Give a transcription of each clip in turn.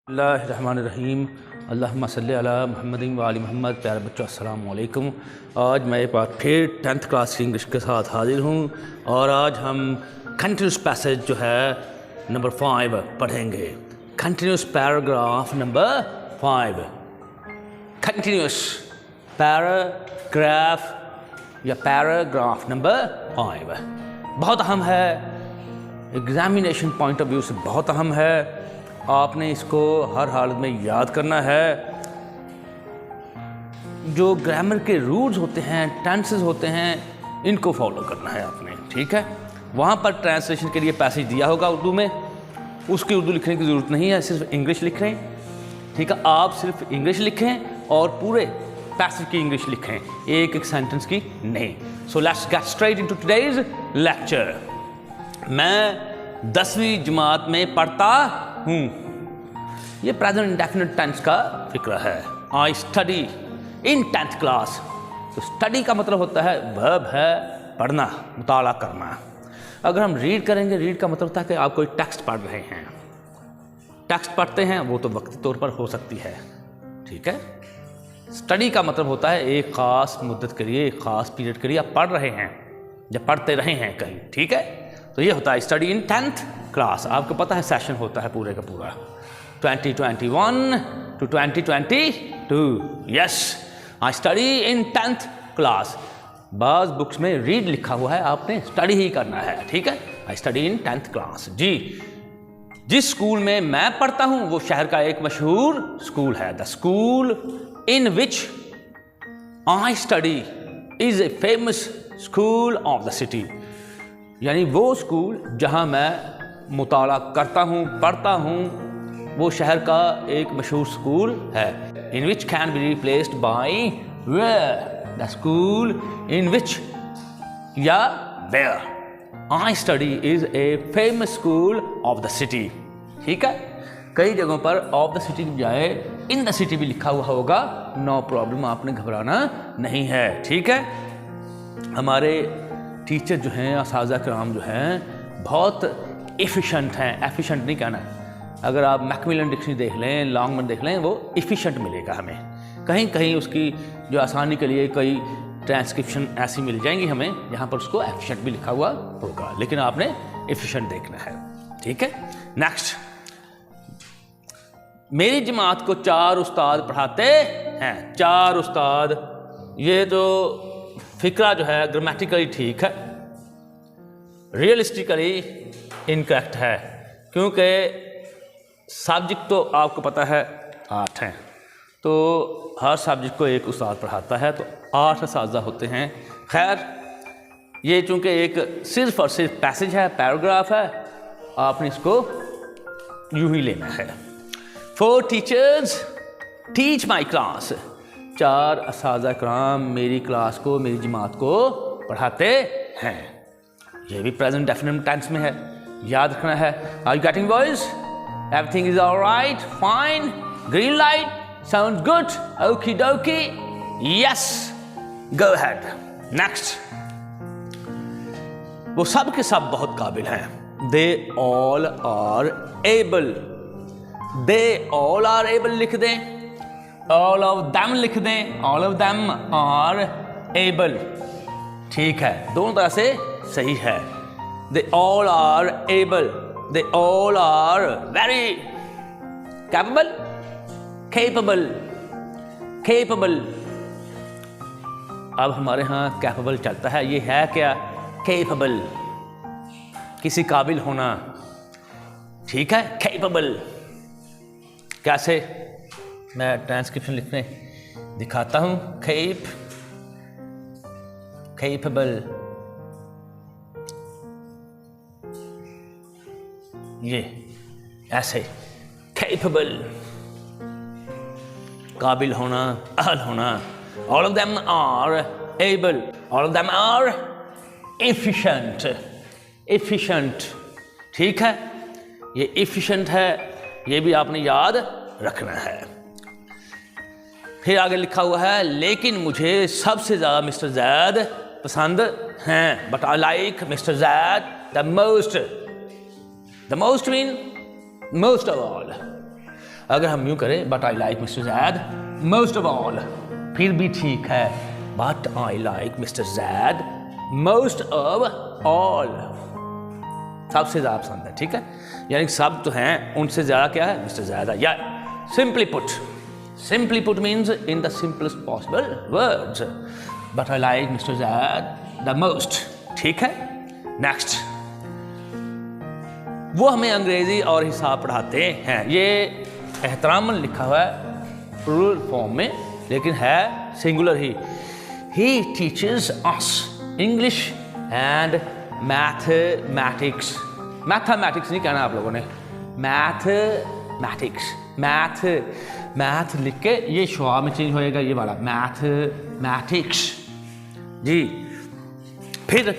बिस्मिल्लाहिर्रहमानिर्रहीम अल्लाहुम्मा सल्ली अला मुहम्मदिन व आलि मोहम्मद। प्यारे बच्चों अस्सलाम वालेकुम। आज मैं एक बार फिर 10th क्लास की इंग्लिश के साथ हाजिर हूँ और आज हम कंटिन्यूस पैसेज जो है नंबर 5 पढ़ेंगे। Continuous paragraph number 5। Continuous paragraph या पैराग्राफ नंबर 5 बहुत अहम है, एग्जामिनेशन पॉइंट ऑफ व्यू से बहुत अहम है। आपने इसको हर हालत में याद करना है। जो ग्रामर के रूल्स होते हैं, टेंसेस होते हैं, इनको फॉलो करना है आपने, ठीक है। वहाँ पर ट्रांसलेशन के लिए पैसेज दिया होगा उर्दू में, उसकी उर्दू लिखने की ज़रूरत नहीं है, सिर्फ इंग्लिश लिख रहे हैं, ठीक है। आप सिर्फ इंग्लिश लिखें और पूरे पैसेज की इंग्लिश लिखें, एक एक सेंटेंस की नहीं। So let's get straight into today's lecture. मैं 10वीं जमात में पढ़ता हूँ, ये प्रेजेंट इंडेफिनिट टेंस का फिक्र है। I study in 10th class. तो स्टडी का मतलब होता है वर्ब है पढ़ना, मुताला करना। अगर हम रीड करेंगे, रीड का मतलब होता है कि आप कोई टेक्स्ट पढ़ रहे हैं। टेक्स्ट पढ़ते हैं वो तो वक्ती तौर पर हो सकती है, ठीक है। स्टडी का मतलब होता है एक ख़ास मुद्दत के लिए, एक ख़ास पीरियड के लिए आप पढ़ रहे हैं, जब पढ़ते रहे हैं कहीं, ठीक है। तो ये होता है स्टडी इन 10th क्लास। आपको पता है सेशन होता है पूरे का पूरा 2021 to 2022। Yes, I study in 10th class. बाज़ बुक्स में रीड लिखा हुआ है, आपने स्टडी ही करना है, ठीक है। I study in 10th class. जी, जिस स्कूल में मैं पढ़ता हूँ वो शहर का एक मशहूर स्कूल है। The school in which I study is a famous school of the city. यानी वो स्कूल जहाँ मैं मुताला करता हूँ, पढ़ता हूँ, वो शहर का एक मशहूर स्कूल है। In which can be replaced by where. The school in which या where I study is a famous school of the city, ठीक है। कई जगहों पर ऑफ द सिटी की बजाय इन द सिटी भी लिखा हुआ होगा, नो प्रॉब्लम, आपने घबराना नहीं है, ठीक है। हमारे टीचर जो हैं, असातिज़ा किराम जो हैं, बहुत एफिशिएंट हैं। एफिशिएंट नहीं कहना है, अगर आप मैकमिलन डिक्शनरी देख लें, लॉन्गमैन देख लें, वो एफिशिएंट मिलेगा हमें। कहीं कहीं उसकी जो आसानी के लिए कई ट्रांसक्रिप्शन ऐसी मिल जाएंगी हमें जहाँ पर उसको एफिशिएंट भी लिखा हुआ होगा, लेकिन आपने एफिशिएंट देखना है, ठीक है। नेक्स्ट, मेरी जमात को 4 उस्ताद पढ़ाते हैं। 4 उस्ताद, ये तो फिक्रा जो है ग्रामेटिकली ठीक है, रियलिस्टिकली इनकरेक्ट है, क्योंकि सब्जेक्ट तो आपको पता है 8 हैं, तो हर सब्जेक्ट को एक उस्ताद पढ़ाता है, तो 8 असातिज़ा होते हैं। खैर, ये चूँकि एक सिर्फ और सिर्फ पैसेज है, पैराग्राफ है, आपने इसको यूं ही लेना है। 4 टीचर्स टीच माई क्लास। 4 असातिज़ा किराम मेरी क्लास को, मेरी जमात को पढ़ाते हैं। ये भी प्रेजेंट डेफिनिट टेंस में है, याद रखना है। Are you getting boys? Everything is alright, fine, green light, sound good, okey dokey, yes, go ahead. Next, वो सब के सब बहुत काबिल हैं। They all are able. They all are able लिख दें, ऑल ऑफ दैम लिख दें, all of them are able, ठीक है, दोनों तरह से सही है। They all are able, they all are very capable, capable, capable. अब हमारे यहाँ कैपेबल चलता है, ये है क्या? केपेबल, किसी काबिल होना, ठीक है, केपेबल। कैसे? मैं ट्रांसक्रिप्शन लिखने दिखाता हूँ। केपेबल, ये ऐसे, केपेबल, काबिल होना, अहल होना। All of them are able, all of them are efficient. Efficient, ठीक है, ये एफिशिएंट है, ये भी आपने याद रखना है। फिर आगे लिखा हुआ है, लेकिन मुझे सबसे ज़्यादा मिस्टर जैद पसंद हैं। But I like mister Zaid the most. The most mean most of all. अगर हम यूँ करें but I like mister Zaid most of all, फिर भी ठीक है, but I like mister Zaid most of all, सबसे ज़्यादा पसंद है, ठीक है। यानी सब तो हैं, उनसे ज़्यादा क्या है, मिस्टर ज़्यादा। या simply put means in the simplest possible words, but I like mister zaid the most, ठीक है। नेक्स्ट, वो हमें अंग्रेजी और हिसाब पढ़ाते हैं। ये एहतरामन लिखा हुआ है प्लूरल फॉर्म में, लेकिन है singular he. He teaches us English and mathematics, mathematics नहीं कहना आप लोगों ने, मैथमेटिक्स, मैथ लिख के ये शुआ में चेंज होएगा, ये वाला मैथमेटिक्स जी। फिर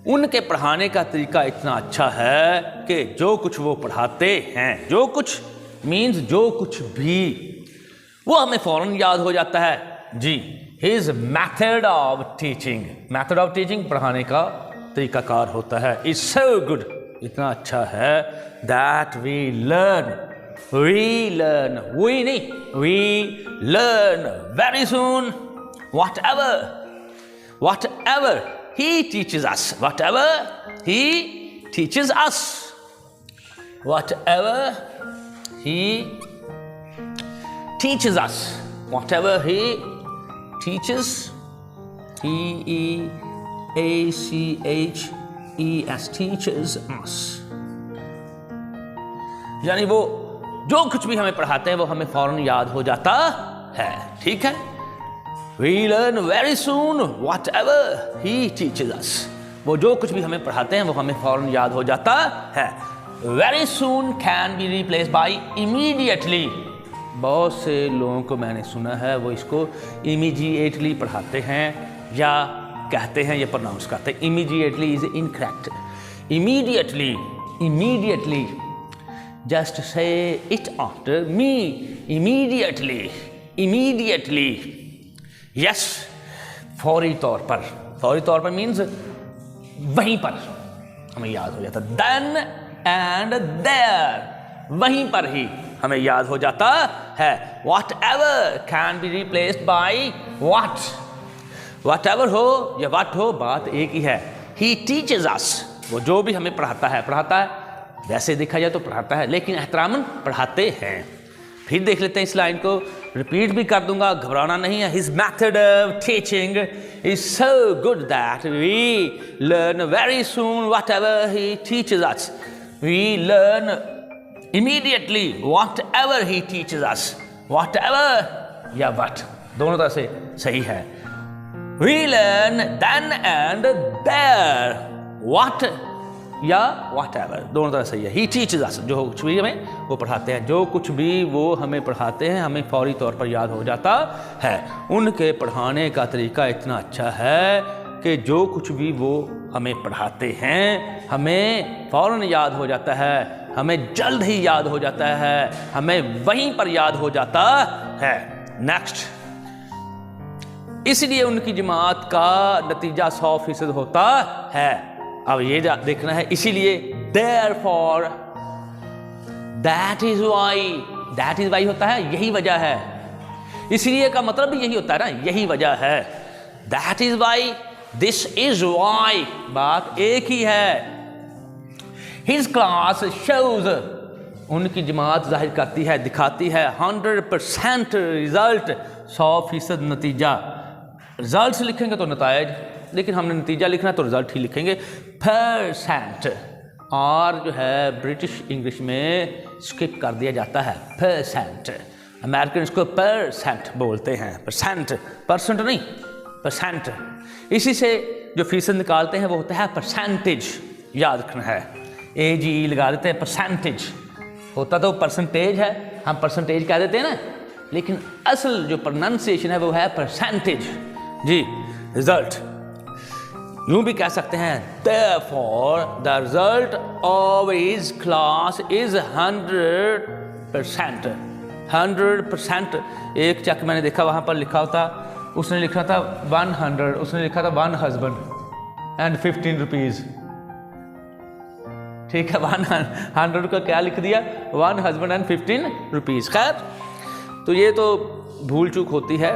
उनके पढ़ाने का तरीका इतना अच्छा है कि जो कुछ वो पढ़ाते हैं, जो कुछ मीन्स जो कुछ भी, वो हमें फौरन याद हो जाता है जी। हिज मेथड ऑफ टीचिंग पढ़ाने का तरीकाकार होता है, इज सो गुड, इतना अच्छा है, that we learn very soon whatever he teaches us, whatever he teaches us, whatever he teaches us, whatever he teaches, T-E-A-C-H-E-S, teaches us, यानी वो जो कुछ भी हमें पढ़ाते हैं वो हमें फौरन याद हो जाता है, ठीक है। We learn very soon whatever he teaches us, वो जो कुछ भी हमें पढ़ाते हैं वो हमें फौरन याद हो जाता है। Very soon can be replaced by immediately, बहुत से लोगों को मैंने सुना है वो इसको immediately पढ़ाते हैं या कहते हैं, ये प्रोनाउंस करते हैं। Immediately is incorrect. Immediately, just say it after me, immediately, yes, फौरी तौर पर मीन्स वहीं पर हमें याद हो जाता, then and there, वहीं पर ही हमें याद हो जाता है। whatever can be replaced by what, whatever हो या what हो, बात एक ही है। he teaches us, वो जो भी हमें पढ़ाता है, वैसे देखा जाए तो पढ़ाता है, लेकिन एहतरामन पढ़ाते हैं। फिर देख लेते हैं इस लाइन को, रिपीट भी कर दूंगा, घबराना नहीं है। His method of teaching is so good that we learn very soon whatever he teaches us. We learn immediately whatever he teaches us. Whatever या what, दोनों तरह से सही है। We learn then and there, what या whatever, दोनों तरह सही है। He teaches us, जो कुछ भी हमें वो पढ़ाते हैं, जो कुछ भी वो हमें पढ़ाते हैं हमें फौरी तौर पर याद हो जाता है। उनके पढ़ाने का तरीका इतना अच्छा है कि जो कुछ भी वो हमें पढ़ाते हैं हमें फौरन याद हो जाता है, हमें जल्द ही याद हो जाता है, हमें वहीं पर याद हो जाता है। नेक्स्ट, इसलिए उनकी जमात का नतीजा 100% होता है। अब ये देखना है, इसीलिए therefore, that is why होता है, यही वजह है। इसलिए का मतलब भी यही होता है ना, यही वजह है। that is why, this is why, बात एक ही है। his class shows, उनकी जमात जाहिर करती है, दिखाती है 100% रिजल्ट, 100% नतीजा। रिजल्ट लिखेंगे तो नतायज, लेकिन हमने नतीजा लिखना तो रिजल्ट ही लिखेंगे। परसेंट, और जो है ब्रिटिश इंग्लिश में स्किप कर दिया जाता है, परसेंट। अमेरिकन इसको परसेंट बोलते हैं, परसेंट नहीं, परसेंट। इसी से जो फीसद निकालते हैं वो होता है परसेंटेज, याद रखना है। AGE लगा देते हैं, परसेंटेज होता तो परसेंटेज है, हम परसेंटेज कह देते हैं ना, लेकिन असल जो प्रोनाउंसिएशन है वो है परसेंटेज जी। रिजल्ट यूं भी कह सकते हैं, therefore the result of his class is 100%। 100%। एक चेक मैंने देखा वहाँ पर लिखा होता, उसने लिखा था 100, उसने लिखा था 1 husband and 15 rupees, ठीक है, 100 का क्या लिख दिया, 115 रुपीज़। खैर, तो ये तो भूल चूक होती है,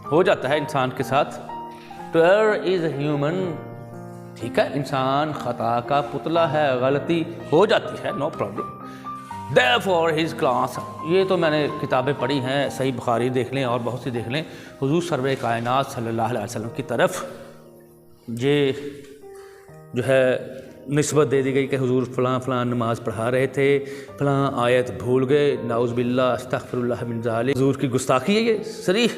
हो जाता है इंसान के साथ। तो एरर इज़ ह्यूमन, ठीक है, इंसान खता का पुतला है, गलती हो जाती है, no problem. Therefore his class, ये तो मैंने किताबें पढ़ी हैं, सही बुखारी देख लें और बहुत सी देख लें, हुजूर सरवर कायनात सल्लल्लाहु अलैहि वसल्लम की तरफ ये जो है निस्बत दे दी गई कि हुजूर फ़लाँ फ़लाँ नमाज पढ़ा रहे थे, फ़लाँ आयत भूल गए, नाउज़ बिल्लाह अस्तग़फिरुल्लाह मिन ज़ालिक। हुजूर की गुस्ताखी है ये, सरीह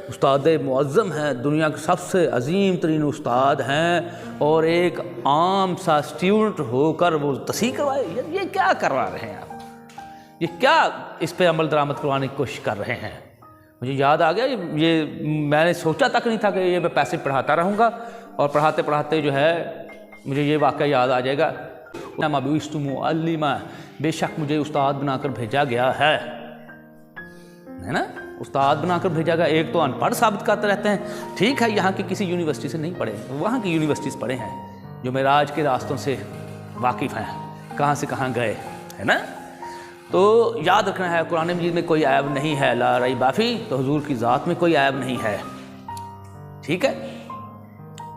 उस्ताद मुअज़्ज़म हैं, दुनिया के सबसे अजीम तरीन उस्ताद हैं, और एक आम सा स्टूडेंट होकर वो तस्हीह करवाए। ये क्या करवा रहे हैं आप, ये क्या इस पे अमल दरामद करवाने की कोशिश कर रहे हैं। मुझे याद आ गया, ये मैंने सोचा तक नहीं था कि ये मैं पैसे पढ़ाता रहूँगा, और पढ़ाते पढ़ाते जो है मुझे ये वाक़या याद आ जाएगा, मुअल्लिमा, बेशक मुझे उस्ताद बनाकर भेजा गया है ना, उस्ताद बनाकर भेजा गया। एक तो अनपढ़ साबित करते रहते हैं, ठीक है, यहाँ की किसी यूनिवर्सिटी से नहीं पढ़े, वहाँ की यूनिवर्सिटीज़ पढ़े हैं, जो मेराज के रास्तों से वाकिफ़ हैं, कहाँ से कहाँ गए, है ना। तो याद रखना है, कुरान मजीद में कोई ऐब नहीं है, ला रई बाफ़ी, तो हुजूर की ज़ात में कोई ऐब नहीं है, ठीक है।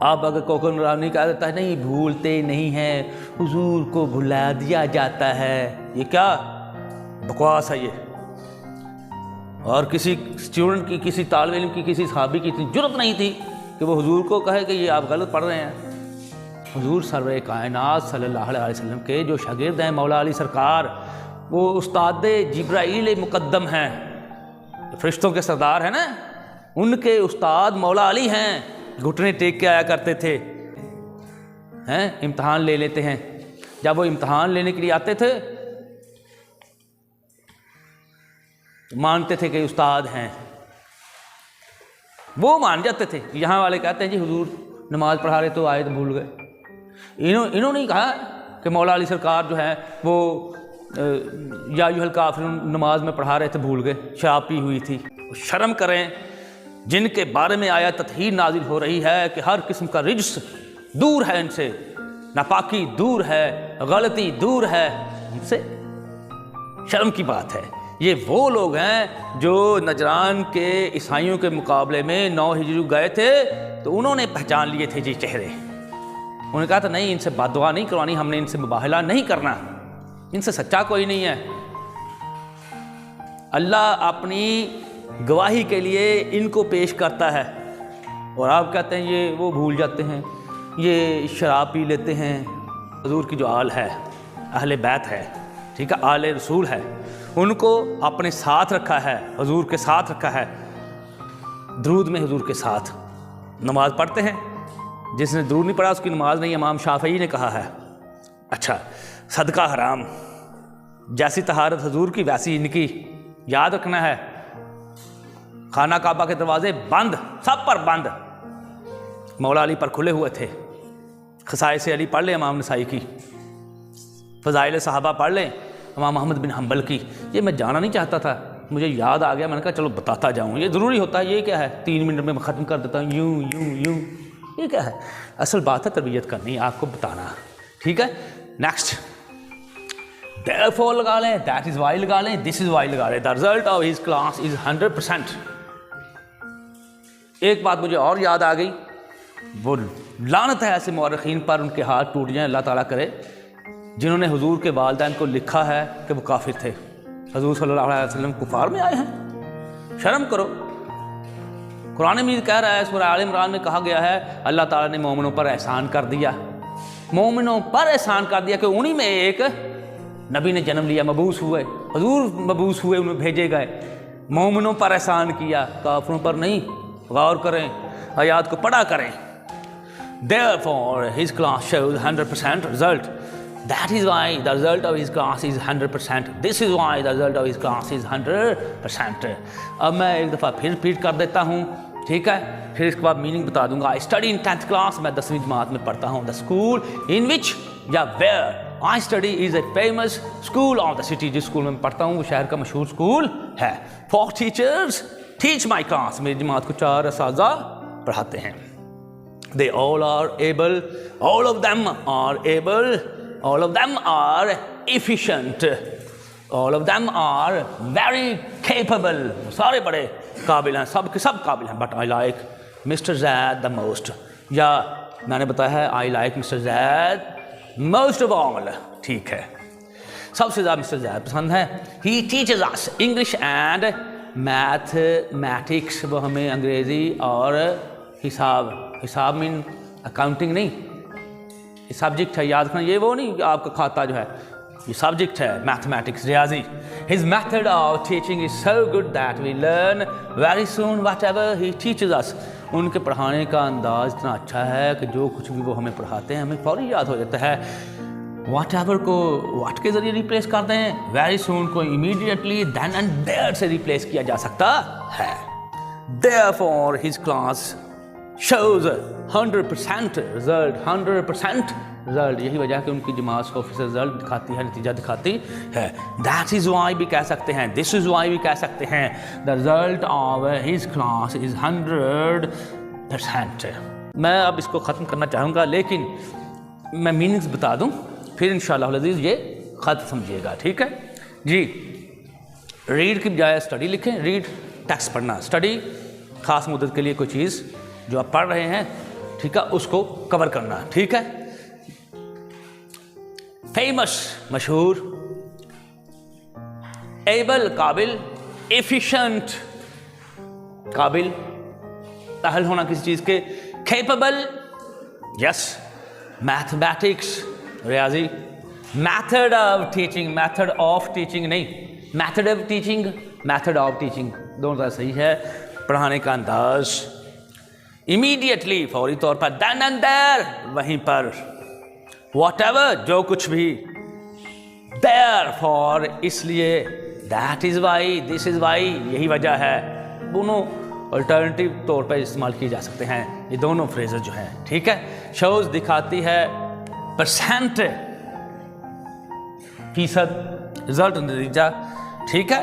अब अगर कोई नूरानी कह देता है नहीं भूलते नहीं हैं, हुजूर को भुला दिया जाता है, ये क्या बकवास है ये। और किसी स्टूडेंट की, किसी तालिब इल्म की, किसी सहाबी की इतनी जुर्रत नहीं थी कि वो हुजूर को कहे कि ये आप गलत पढ़ रहे हैं। हुजूर सरवर कायनात सल्लल्लाहु अलैहि वसल्लम के जो शागिर्द हैं, मौला अली सरकार, वो उस्ताद जिब्राईल मुक़द्दम हैं, फरिश्तों के सरदार हैं ना, उनके उस्ताद मौला अली हैं, घुटने टेक के आया करते थे, हैं, इम्तहान ले लेते हैं। जब वो इम्तहान लेने के लिए आते थे मानते थे कि उस्ताद हैं, वो मान जाते थे। यहाँ वाले कहते हैं जी हुजूर नमाज पढ़ा रहे तो आए तो भूल गए। इन्होंने कहा कि मौला अली सरकार जो है वो या अय्युहल काफ़िरून नमाज में पढ़ा रहे थे भूल गए, शराब पी हुई थी। शर्म करें, जिनके बारे में आया तत्हीर नाजिल हो रही है कि हर किस्म का रिज्स दूर है इनसे, नापाकी दूर है, गलती दूर है इनसे। शर्म की बात है। ये वो लोग हैं जो नजरान के ईसाइयों के मुकाबले में 9 हिजरी गए थे, तो उन्होंने पहचान लिए थे जी चेहरे। उन्होंने कहा था नहीं, इनसे बददुआ नहीं करवानी, हमने इनसे मुबाहला नहीं करना, इनसे सच्चा कोई नहीं है। अल्लाह अपनी गवाही के लिए इनको पेश करता है, और आप कहते हैं ये वो भूल जाते हैं, ये शराब पी लेते हैं। हुजूर की जो आल है, अहले बैत है, ठीक है, आले रसूल है, उनको अपने साथ रखा है, हुजूर के साथ रखा है। दरूद में हुजूर के साथ नमाज पढ़ते हैं, जिसने दरूद नहीं पढ़ा उसकी नमाज नहीं, इमाम शाफई ने कहा है। अच्छा, सदका हराम, जैसी तहारत हुजूर की वैसी इनकी, याद रखना है। खाना काबा के दरवाजे बंद, सब पर बंद, मौला अली पर खुले हुए थे। खसाइस अली पढ़ लें इमाम नसाई की, फ़ज़ाइल सहाबा पढ़ लें इमाम अहमद बिन हम्बल की। ये मैं जाना नहीं चाहता था, मुझे याद आ गया, मैंने कहा चलो बताता जाऊँ, ये ज़रूरी होता है। ये क्या है, 3 मिनट में मैं ख़त्म कर देता हूँ, यूँ यूँ यूँ, ये क्या है। असल बात है तरबियत करनी, आपको बताना, ठीक है। नेक्स्ट, therefore लगा लें, that is why लगा लें, this is why लगा लें, the result of his class is 100%। एक बात मुझे और याद आ गई, वो लानत है ऐसे मौरखीन पर, उनके हाथ टूट जाएं, अल्लाह ताला करे, जिन्होंने हुजूर के वालिदैन को लिखा है कि वो काफिर थे। हुजूर सल्लल्लाहु अलैहि वसल्लम कुफार में आए हैं, शर्म करो। कुरान मजीद कह रहा है, सूरह आल इमरान में कहा गया है, अल्लाह ताला ने मोमिनों पर एहसान कर दिया, मोमिनों पर एहसान कर दिया कि उन्हीं में एक नबी ने जन्म लिया, मबूस हुए, हुजूर मबूस हुए, उन्हें भेजे गए। मोमिनों पर एहसान किया, काफिरों पर नहीं। गौर करें, आयात को पढ़ा करें। Therefore his class shows 100% result. That is why the result of his class is 100%. This is why the result of his class is 100%. अब मैं एक दफ़ा फिर रिपीट कर देता हूँ, ठीक है, फिर इसके बाद मीनिंग बता दूंगा। I study in 10th class, मैं 10वीं जमात में पढ़ता हूँ। The school in which या where I study is a famous school of the city। जिस स्कूल में पढ़ता हूँ वो शहर का मशहूर स्कूल है। 4 teachers teach my class, मेरी जमात को 4 असातिज़ा पढ़ाते हैं। They all are able, all of them are able all of them are efficient, all of them are very capable, सारे बड़े काबिल हैं, सब के सब काबिल हैं, but I like Mr. Zaid the most, या मैंने बताया है I like Mr. Zaid most of all, ठीक है, सबसे ज़्यादा मिस्टर ज़ैद पसंद है। He teaches us English and mathematics, वो हमें अंग्रेज़ी और हिसाब मीन अकाउंटिंग नहीं, ये सब्जेक्ट है, याद रखना, ये वो नहीं कि आपका खाता जो है, ये सब्जेक्ट है mathematics, रियाजी। His method of teaching is so good that we learn very soon whatever he teaches us, उनके पढ़ाने का अंदाज़ इतना अच्छा है कि जो कुछ भी वो हमें पढ़ाते हैं हमें फौरी याद हो जाता है। whatever को what के ज़रिए रिप्लेस कर दें, very soon को immediately, then and there से रिप्लेस किया जा सकता है। Therefore his class shows 100% result, 100% result, यही वजह है कि उनकी जमात 100% रिजल्ट दिखाती है, नतीजा दिखाती है। That is why भी कह सकते हैं, this is why भी कह सकते हैं, the result of his class is 100%। मैं अब इसको ख़त्म करना चाहूँगा, लेकिन मैं मीनिंग्स बता दूँ, फिर इंशाअल्लाह अज़ीज़ ये ख़त समझिएगा, ठीक है जी। रीड की बजाय स्टडी लिखें, रीड टेक्स्ट पढ़ना, स्टडी ख़ास मुद्दत के लिए कोई चीज़ जो आप पढ़ रहे हैं, ठीक है, उसको कवर करना, ठीक है। फेमस मशहूर, एबल काबिल, एफिशिएंट काबिल, अहल होना किसी चीज़ के, कैपेबल यस, मैथमेटिक्स रियाजी, method of teaching, method of teaching नहीं, method of teaching, method of teaching दोनों तरह सही है, पढ़ाने का अंदाज, इमीडिएटली फौरी तौर पर, देन एंड देयर वहीं पर, व्हाटएवर जो कुछ भी, देयरफॉर इसलिए, that is why, this is why यही वजह है, दोनों अल्टरनेटिव तौर पर इस्तेमाल किए जा सकते हैं ये दोनों फ्रेजेस जो हैं, ठीक है। शोज दिखाती है परसेंट, फीसद, रिजल्ट नतीजा, ठीक है।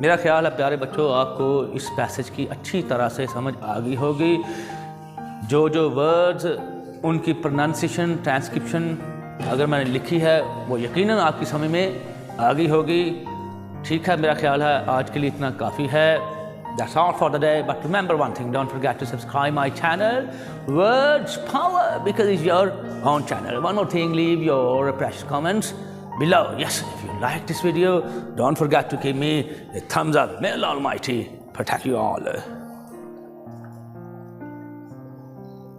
मेरा ख्याल है प्यारे बच्चों आपको इस पैसेज की अच्छी तरह से समझ आ गई होगी। जो वर्ड्स उनकी प्रोनाउंसिएशन, ट्रांसक्रिप्शन अगर मैंने लिखी है वो यकीनन आपकी समझ में आ गई होगी, ठीक है। मेरा ख्याल है आज के लिए इतना काफ़ी है। That's all for the day, but remember one thing, don't forget to subscribe my channel, Words Power, because it's your own channel. One more thing, leave your precious comments below. Yes, if you like this video, don't forget to give me a thumbs up. May Allah Almighty protect you all.